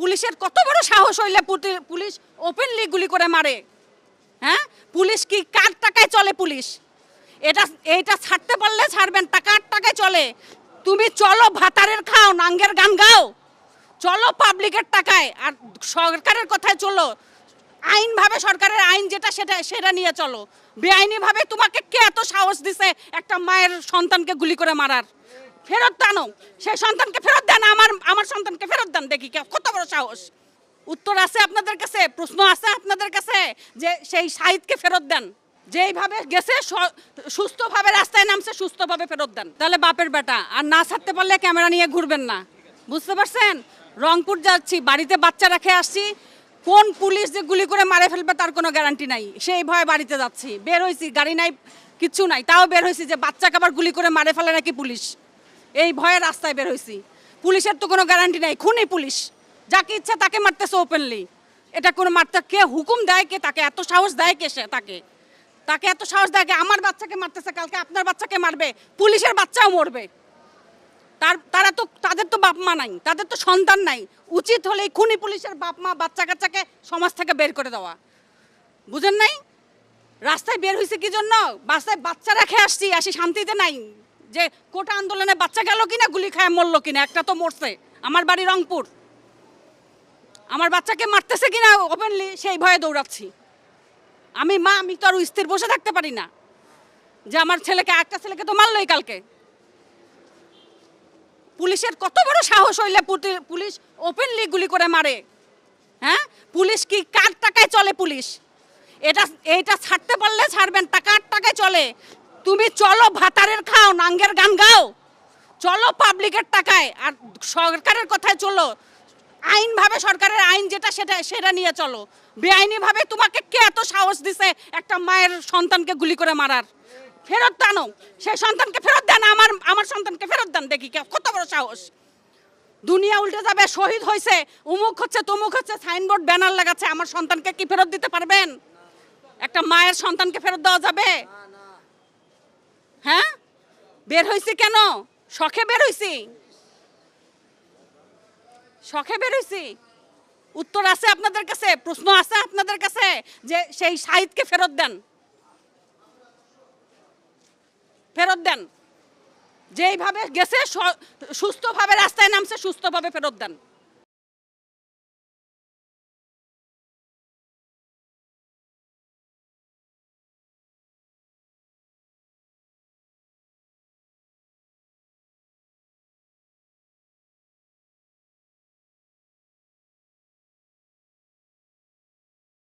পুলিশের কত বড় সাহস হইলে পুলিশ ওপেনলি গুলি করে মারে? হ্যাঁ, পুলিশ কি কার টাকায় চলে? পুলিশ এইটা ছাড়তে পারলে ছাড়বেন, টাকার টাকায় চলে। তুমি চলো ভাতারের খাও, নাঙ্গের গান গাও, চলো পাবলিকের টাকায়, আর সরকারের কথায় চলো। আইনভাবে সরকারের আইন যেটা সেটা নিয়ে চলো। বেআইনিভাবে তোমাকে কে এত সাহস দিছে একটা মায়ের সন্তানকে গুলি করে মারার? ফেরত আনো, সেই সন্তানকে ফেরত দেন, আমার সন্তানকে ফেরত দেন, দেখি কত বড় সাহস। উত্তর আছে আপনাদের কাছে? প্রশ্ন আছে আপনাদের কাছে যে সেই শাহিদকে ফেরত দেন? যেইভাবে গেছে সুস্থভাবে রাস্তায় নামছে, সুস্থভাবে ফেরত দেন। তাহলে বাপের বেটা, আর না ছাড়তে পারলে ক্যামেরা নিয়ে ঘুরবেন না, বুঝতে পারছেন? রংপুর যাচ্ছি, বাড়িতে বাচ্চা রেখে আসছি, কোন পুলিশ যে গুলি করে মারে ফেলবে তার কোনো গ্যারান্টি নাই, সেই ভয়ে বাড়িতে যাচ্ছি। বের হয়েছি, গাড়ি নাই, কিচ্ছু নাই, তাও বের হয়েছি যে বাচ্চাকে আবার গুলি করে মারে ফেলে নাকি পুলিশ, এই ভয়ে রাস্তায় বের হয়েছি। পুলিশের তো কোনো গ্যারান্টি নাই, খুনি পুলিশ, যাকে ইচ্ছা তাকে মারতেছে ওপেনলি। এটা কোনো মারতে কে হুকুম দেয়? কে তাকে এত সাহস দেয়? কে সে তাকে এত সাহস দেয়? আমার বাচ্চাকে মারতেছে, কালকে আপনার বাচ্চাকে মারবে, পুলিশের বাচ্চাও মরবে। তাদের তো বাপ মা নাই, তাদের তো সন্তান নাই। উচিত হলে খুনি পুলিশের বাপ মা বাচ্চা কাচ্চাকে সমাজ থেকে বের করে দেওয়া। বুঝেন নাই? রাস্তায় বের হয়েছে কি জন্য? বাসায় বাচ্চা রেখে আসি শান্তিতে নাই, যে কোটা আন্দোলনে বাচ্চা গেল কিনা, গুলি খায় মরলো কিনা, একটা তো মরছে। আমার বাড়ি রংপুর, আমার বাচ্চাকে মারতেছে কিনা ওপেনলি, সেই ভয়ে দৌড়াচ্ছি। আমি মা, আমি তো আর স্থির বসে থাকতে পারি না যে আমার ছেলেকে, একটা ছেলেকে তো মারলোই কালকে। পুলিশের কত বড় সাহস হইলে পুলিশ ওপেনলি গুলি করে মারে? হ্যাঁ, পুলিশ কি কার টাকায় চলে? পুলিশ এইটা ছাড়তে পারলে ছাড়বেন, টাকার টাকায় চলে। তুমি চলো ভাতারের খাও, নাঙ্গের গান গাও, চলো পাবলিকের টাকায়, আর সরকারের কথায় চলো। আইনভাবে সরকারের আইন যেটা সেটা নিয়ে চলো। বেআইনিভাবে তোমাকে কে এত সাহস দিছে একটা মায়ের সন্তানকে গুলি করে মারার? ফেরত আনো, সেই সন্তানকে ফেরত দেন, আমার সন্তানকে ফেরত দেন, দেখি কত বড় সাহস। দুনিয়া উল্টে যাবে, শহীদ হয়েছে, উমুক হচ্ছে, তমুক হচ্ছে, সাইনবোর্ড ব্যানার লাগাচ্ছে, আমার সন্তানকে কি ফেরত দিতে পারবেন? একটা মায়ের সন্তানকে ফেরত দেওয়া যাবে? হ্যাঁ, বের হয়েছি কেন? শখে বের হয়েছি, শখে বের হয়েছি। উত্তর আছে আপনাদের কাছে? প্রশ্ন আছে আপনাদের কাছে যে সেই শাহিদকে ফেরত দেন, ফেরত দেন। যেইভাবে গেছে সুস্থভাবে রাস্তায় নামছে, সুস্থভাবে ফেরত দেন।